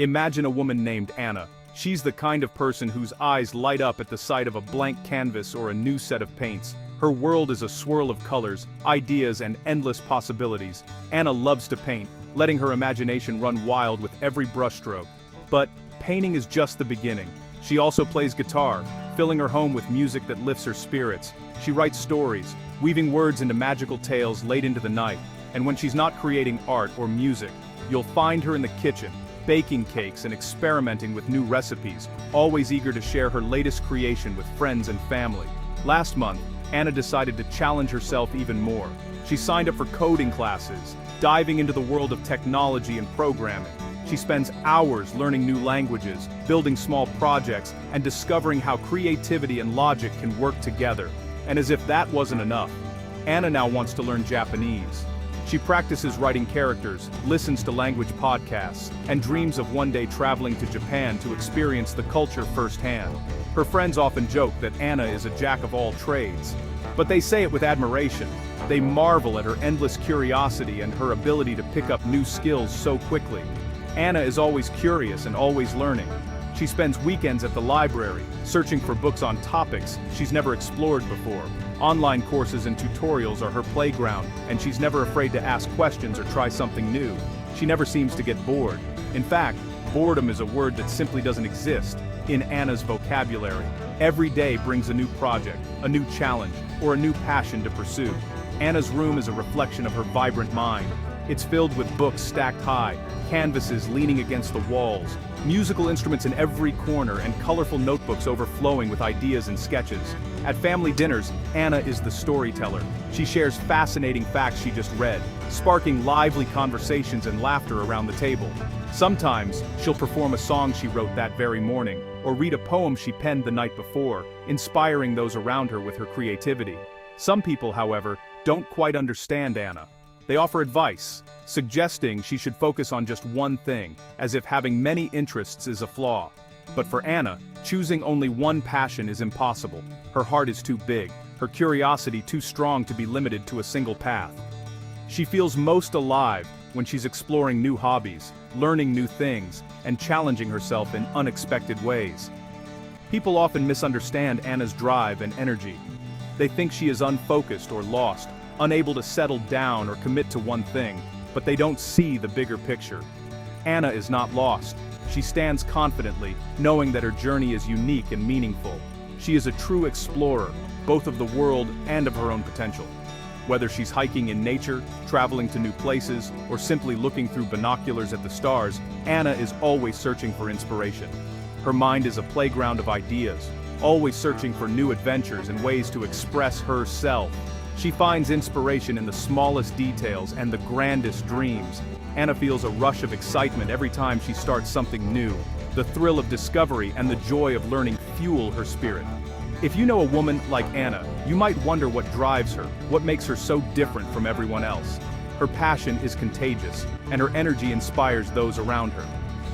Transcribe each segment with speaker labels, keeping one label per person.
Speaker 1: Imagine a woman named Anna. She's the kind of person whose eyes light up at the sight of a blank canvas or a new set of paints. Her world is a swirl of colors, ideas, and endless possibilities. Anna loves to paint, letting her imagination run wild with every brushstroke. But painting is just the beginning. She also plays guitar, filling her home with music that lifts her spirits. She writes stories, weaving words into magical tales late into the night. And when she's not creating art or music, you'll find her in the kitchen, baking cakes and experimenting with new recipes, always eager to share her latest creation with friends and family. Last month, Anna decided to challenge herself even more. She signed up for coding classes, diving into the world of technology and programming. She spends hours learning new languages, building small projects, and discovering how creativity and logic can work together. And as if that wasn't enough, Anna now wants to learn Japanese. She practices writing characters, listens to language podcasts, and dreams of one day traveling to Japan to experience the culture firsthand. Her friends often joke that Anna is a jack of all trades. But they say it with admiration. They marvel at her endless curiosity and her ability to pick up new skills so quickly. Anna is always curious and always learning. She spends weekends at the library, searching for books on topics she's never explored before. Online courses and tutorials are her playground, and she's never afraid to ask questions or try something new. She never seems to get bored. In fact, boredom is a word that simply doesn't exist in Anna's vocabulary. Every day brings a new project, a new challenge, or a new passion to pursue. Anna's room is a reflection of her vibrant mind. It's filled with books stacked high, canvases leaning against the walls, musical instruments in every corner, and colorful notebooks overflowing with ideas and sketches. At family dinners, Anna is the storyteller. She shares fascinating facts she just read, sparking lively conversations and laughter around the table. Sometimes, she'll perform a song she wrote that very morning, or read a poem she penned the night before, inspiring those around her with her creativity. Some people, however, don't quite understand Anna. They offer advice, suggesting she should focus on just one thing, as if having many interests is a flaw. But for Anna, choosing only one passion is impossible. Her heart is too big, her curiosity too strong to be limited to a single path. She feels most alive when she's exploring new hobbies, learning new things, and challenging herself in unexpected ways. People often misunderstand Anna's drive and energy. They think she is unfocused or lost, unable to settle down or commit to one thing, but they don't see the bigger picture. Anna is not lost. She stands confidently, knowing that her journey is unique and meaningful. She is a true explorer, both of the world and of her own potential. Whether she's hiking in nature, traveling to new places, or simply looking through binoculars at the stars, Anna is always searching for inspiration. Her mind is a playground of ideas, always searching for new adventures and ways to express herself. She finds inspiration in the smallest details and the grandest dreams. Anna feels a rush of excitement every time she starts something new. The thrill of discovery and the joy of learning fuel her spirit. If you know a woman like Anna, you might wonder what drives her, what makes her so different from everyone else. Her passion is contagious, and her energy inspires those around her.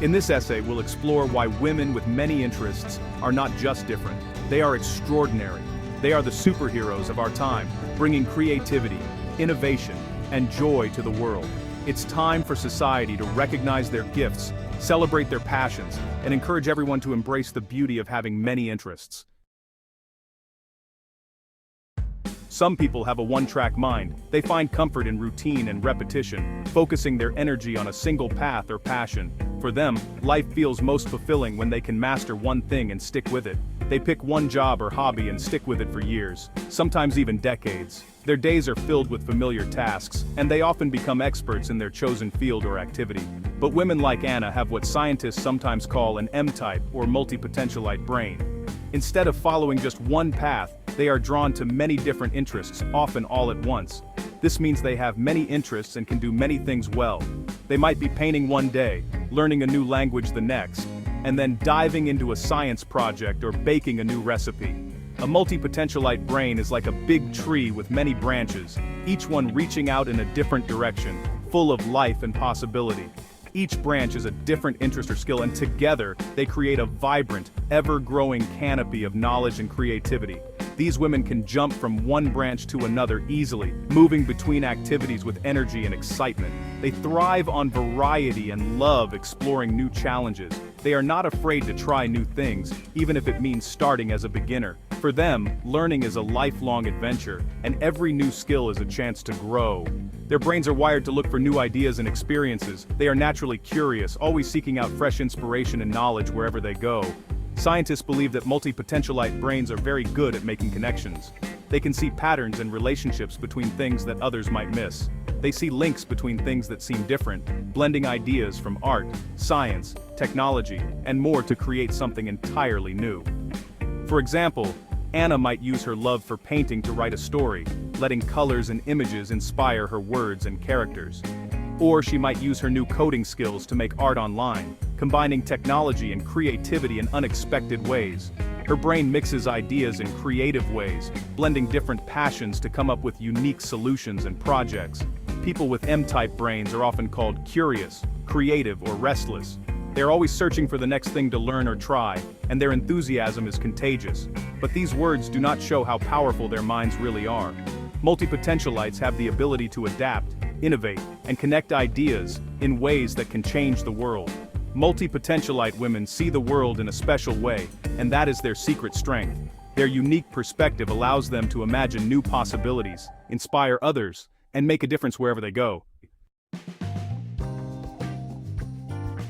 Speaker 1: In this essay, we'll explore why women with many interests are not just different, they are extraordinary. They are the superheroes of our time, bringing creativity, innovation, and joy to the world. It's time for society to recognize their gifts, celebrate their passions, and encourage everyone to embrace the beauty of having many interests. Some people have a one-track mind. They find comfort in routine and repetition, focusing their energy on a single path or passion. For them, life feels most fulfilling when they can master one thing and stick with it. They pick one job or hobby and stick with it for years, sometimes even decades. Their days are filled with familiar tasks, and they often become experts in their chosen field or activity. But women like Anna have what scientists sometimes call an M-type or multipotentialite brain. Instead of following just one path, they are drawn to many different interests, often all at once. This means they have many interests and can do many things well. They might be painting one day, learning a new language the next, and then diving into a science project or baking a new recipe. A multipotentialite brain is like a big tree with many branches, each one reaching out in a different direction, full of life and possibility. Each branch is a different interest or skill, and together, they create a vibrant, ever-growing canopy of knowledge and creativity. These women can jump from one branch to another easily, moving between activities with energy and excitement. They thrive on variety and love exploring new challenges. They are not afraid to try new things, even if it means starting as a beginner. For them, learning is a lifelong adventure, and every new skill is a chance to grow. Their brains are wired to look for new ideas and experiences. They are naturally curious, always seeking out fresh inspiration and knowledge wherever they go. Scientists believe that multipotentialite brains are very good at making connections. They can see patterns and relationships between things that others might miss. They see links between things that seem different, blending ideas from art, science, technology, and more to create something entirely new. For example, Anna might use her love for painting to write a story, letting colors and images inspire her words and characters. Or she might use her new coding skills to make art online, combining technology and creativity in unexpected ways. Her brain mixes ideas in creative ways, blending different passions to come up with unique solutions and projects. People with M-type brains are often called curious, creative, or restless. They're always searching for the next thing to learn or try, and their enthusiasm is contagious. But these words do not show how powerful their minds really are. Multipotentialites have the ability to adapt, innovate, and connect ideas in ways that can change the world. Multipotentialite women see the world in a special way, and that is their secret strength. Their unique perspective allows them to imagine new possibilities, inspire others, and make a difference wherever they go.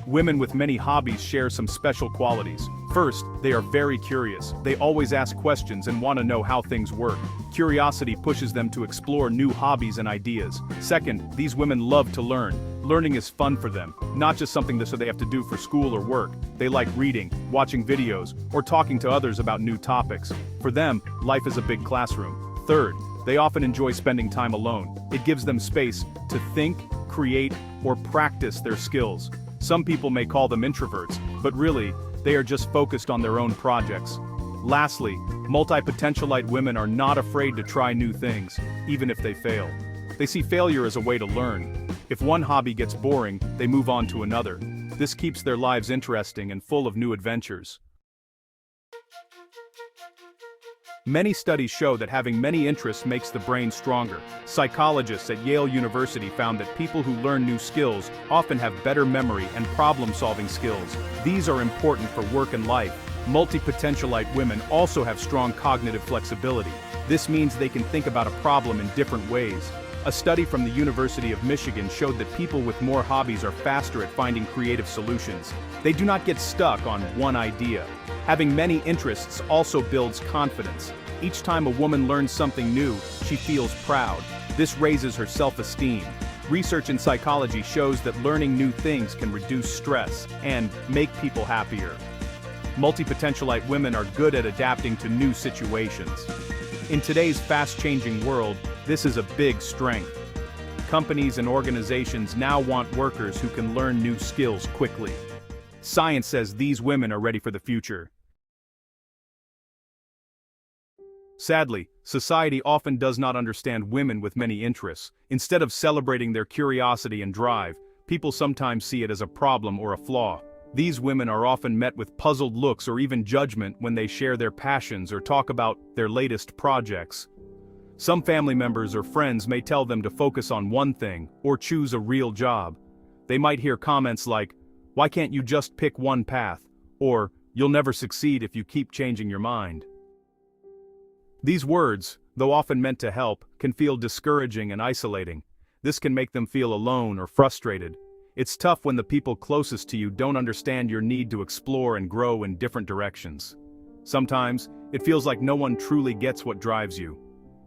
Speaker 1: Women with many hobbies share some special qualities. First, they are very curious. They always ask questions and want to know how things work. Curiosity pushes them to explore new hobbies and ideas. Second, these women love to learn. Learning is fun for them, not just something that they have to do for school or work. They like reading, watching videos, or talking to others about new topics. For them, life is a big classroom. Third, they often enjoy spending time alone. It gives them space to think, create, or practice their skills. Some people may call them introverts, but really, they are just focused on their own projects. Lastly, multipotentialite women are not afraid to try new things, even if they fail. They see failure as a way to learn. If one hobby gets boring, they move on to another. This keeps their lives interesting and full of new adventures. Many studies show that having many interests makes the brain stronger. Psychologists at Yale University found that people who learn new skills often have better memory and problem-solving skills. These are important for work and life. Multipotentialite women also have strong cognitive flexibility. This means they can think about a problem in different ways. A study from the University of Michigan showed that people with more hobbies are faster at finding creative solutions. They do not get stuck on one idea. Having many interests also builds confidence. Each time a woman learns something new, she feels proud. This raises her self-esteem. Research in psychology shows that learning new things can reduce stress and make people happier. Multipotentialite women are good at adapting to new situations. In today's fast-changing world, this is a big strength. Companies and organizations now want workers who can learn new skills quickly. Science says these women are ready for the future. Sadly, society often does not understand women with many interests. Instead of celebrating their curiosity and drive, people sometimes see it as a problem or a flaw. These women are often met with puzzled looks or even judgment when they share their passions or talk about their latest projects. Some family members or friends may tell them to focus on one thing or choose a real job. They might hear comments like, "Why can't you just pick one path?" or "You'll never succeed if you keep changing your mind." These words, though often meant to help, can feel discouraging and isolating. This can make them feel alone or frustrated. It's tough when the people closest to you don't understand your need to explore and grow in different directions. Sometimes, it feels like no one truly gets what drives you.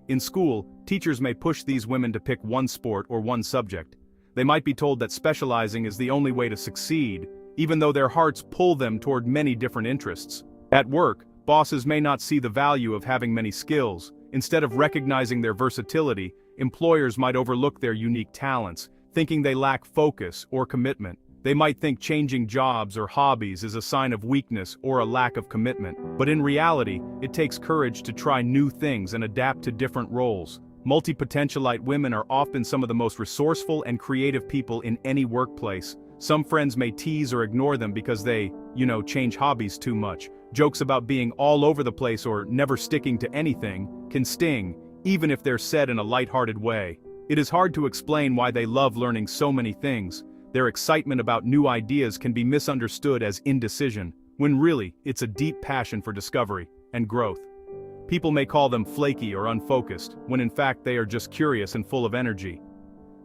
Speaker 1: In school, teachers may push these women to pick one sport or one subject. They might be told that specializing is the only way to succeed, even though their hearts pull them toward many different interests. At work, bosses may not see the value of having many skills. Instead of recognizing their versatility, employers might overlook their unique talents, thinking they lack focus or commitment. They might think changing jobs or hobbies is a sign of weakness or a lack of commitment. But in reality, it takes courage to try new things and adapt to different roles. Multipotentialite women are often some of the most resourceful and creative people in any workplace. Some friends may tease or ignore them because they, change hobbies too much. Jokes about being all over the place or never sticking to anything can sting, even if they're said in a lighthearted way. It is hard to explain why they love learning so many things. Their excitement about new ideas can be misunderstood as indecision, when really, it's a deep passion for discovery and growth. People may call them flaky or unfocused, when in fact they are just curious and full of energy.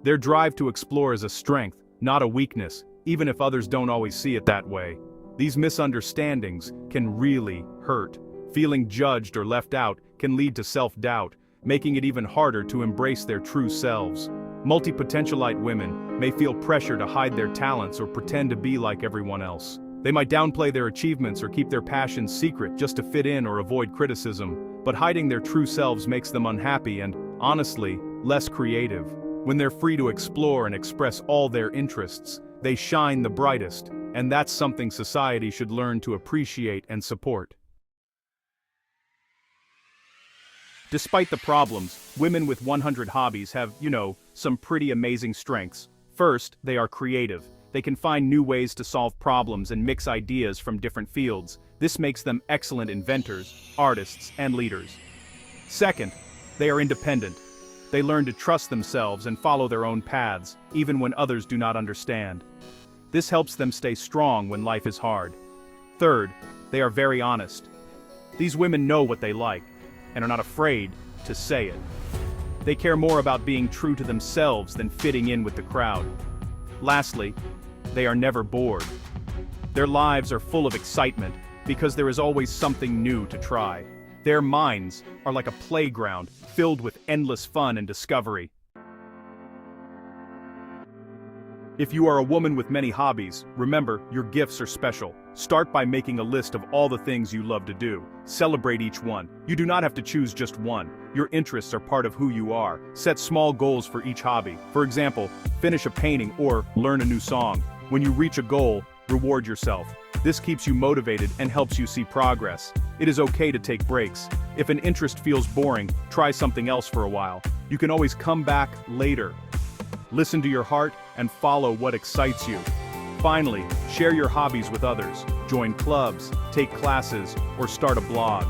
Speaker 1: Their drive to explore is a strength, not a weakness, even if others don't always see it that way. These misunderstandings can really hurt. Feeling judged or left out can lead to self-doubt, making it even harder to embrace their true selves. Multipotentialite women may feel pressure to hide their talents or pretend to be like everyone else. They might downplay their achievements or keep their passions secret just to fit in or avoid criticism, but hiding their true selves makes them unhappy and, honestly, less creative. When they're free to explore and express all their interests, they shine the brightest, and that's something society should learn to appreciate and support. Despite the problems, women with 100 hobbies have, some pretty amazing strengths. First, they are creative. They can find new ways to solve problems and mix ideas from different fields. This makes them excellent inventors, artists, and leaders. Second, they are independent. They learn to trust themselves and follow their own paths, even when others do not understand. This helps them stay strong when life is hard. Third, they are very honest. These women know what they like, and are not afraid to say it. They care more about being true to themselves than fitting in with the crowd. Lastly, they are never bored. Their lives are full of excitement because there is always something new to try. Their minds are like a playground filled with endless fun and discovery. If you are a woman with many hobbies, remember, your gifts are special. Start by making a list of all the things you love to do. Celebrate each one. You do not have to choose just one. Your interests are part of who you are. Set small goals for each hobby. For example, finish a painting or learn a new song. When you reach a goal, reward yourself. This keeps you motivated and helps you see progress. It is okay to take breaks. If an interest feels boring, try something else for a while. You can always come back later. Listen to your heart and follow what excites you. Finally, share your hobbies with others. Join clubs, take classes, or start a blog.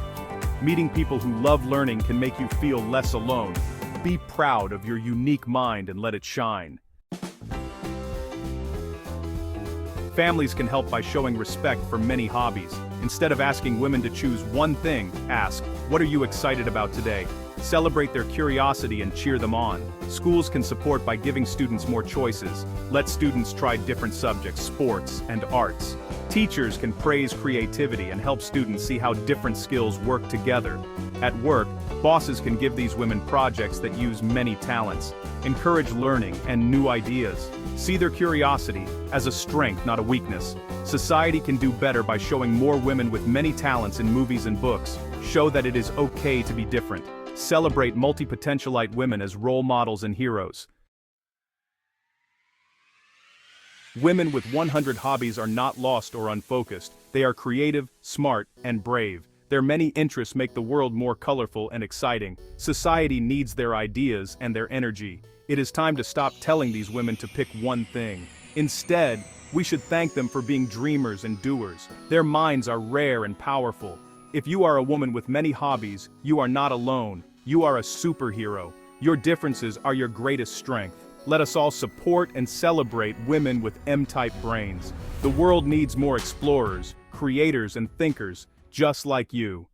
Speaker 1: Meeting people who love learning can make you feel less alone. Be proud of your unique mind and let it shine. Families can help by showing respect for many hobbies. Instead of asking women to choose one thing, ask, "What are you excited about today?" Celebrate their curiosity and cheer them on. Schools can support by giving students more choices. Let students try different subjects, sports, and arts. Teachers can praise creativity and help students see how different skills work together. At work, bosses can give these women projects that use many talents. Encourage learning and new ideas. See their curiosity as a strength, not a weakness. Society can do better by showing more women with many talents in movies and books. Show that it is okay to be different. Celebrate multipotentialite women as role models and heroes. Women with 100 hobbies are not lost or unfocused. They are creative, smart, and brave. Their many interests make the world more colorful and exciting. Society needs their ideas and their energy. It is time to stop telling these women to pick one thing. Instead, we should thank them for being dreamers and doers. Their minds are rare and powerful. If you are a woman with many hobbies, you are not alone. You are a superhero. Your differences are your greatest strength. Let us all support and celebrate women with M-type brains. The world needs more explorers, creators, and thinkers just like you.